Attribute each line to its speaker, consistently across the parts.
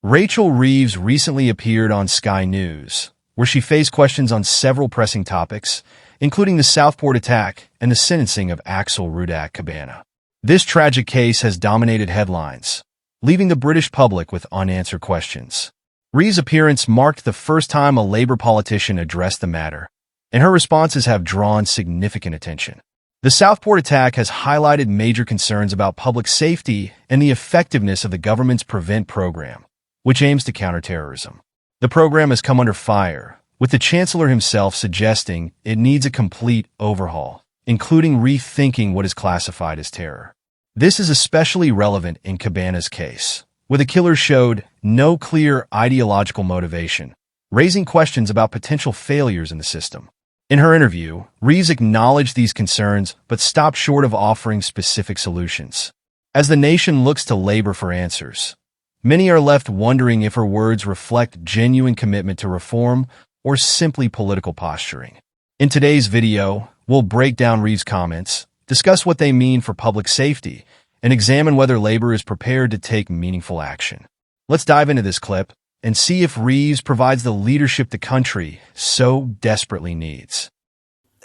Speaker 1: Rachel Reeves recently appeared on Sky News, where she faced questions on several pressing topics, including the Southport attack and the sentencing of Axel Rudak Cabana. This tragic case has dominated headlines, leaving the British public with unanswered questions. Reeves' appearance marked the first time a Labour politician addressed the matter, and her responses have drawn significant attention. The Southport attack has highlighted major concerns about public safety and the effectiveness of the government's PREVENT program, which aims to counter terrorism. The program has come under fire, with the Chancellor himself suggesting it needs a complete overhaul, including rethinking what is classified as terror. This is especially relevant in Cabana's case, where the killer showed no clear ideological motivation, raising questions about potential failures in the system. In her interview, Reeves acknowledged these concerns but stopped short of offering specific solutions. As the nation looks to Labour for answers, many are left wondering if her words reflect genuine commitment to reform or simply political posturing. In today's video, we'll break down Reeves' comments, discuss what they mean for public safety, and examine whether Labour is prepared to take meaningful action. Let's dive into this clip and see if Reeves provides the leadership the country so desperately needs.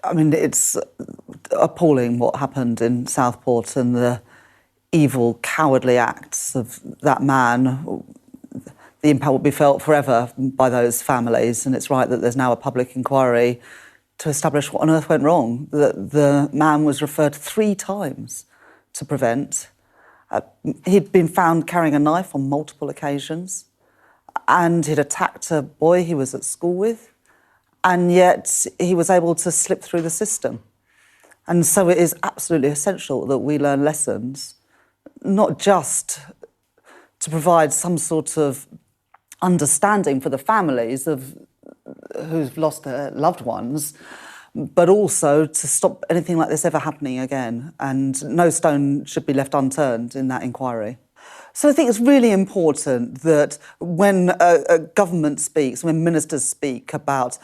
Speaker 2: I mean, it's appalling what happened in Southport and the evil, cowardly acts of that man. The impact will be felt forever by those families, and it's right that there's now a public inquiry to establish what on earth went wrong. The man was referred 3 times to PREVENT. He'd been found carrying a knife on multiple occasions, and he'd attacked a boy he was at school with, and yet he was able to slip through the system. And so it is absolutely essential that we learn lessons, not just to provide some sort of understanding for the families of who've lost their loved ones, but also to stop anything like this ever happening again. And no stone should be left unturned in that inquiry. So I think it's really important that when a government speaks, when ministers speak about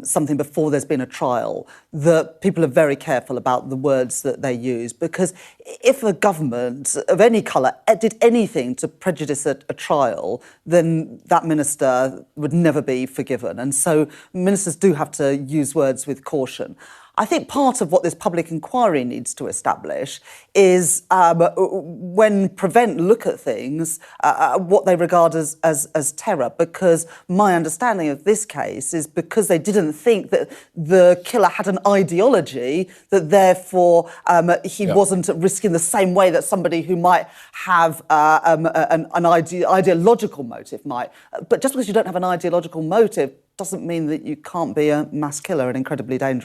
Speaker 2: something before there's been a trial, that people are very careful about the words that they use, because if a government of any colour did anything to prejudice a trial, then that minister would never be forgiven. And so ministers do have to use words with caution. I think part of what this public inquiry needs to establish is when PREVENT look at things, what they regard as terror, because my understanding of this case is because they didn't think that the killer had an ideology, that therefore he wasn't at risk in the same way that somebody who might have an ideological motive might. But just because you don't have an ideological motive doesn't mean that you can't be a mass killer and incredibly dangerous.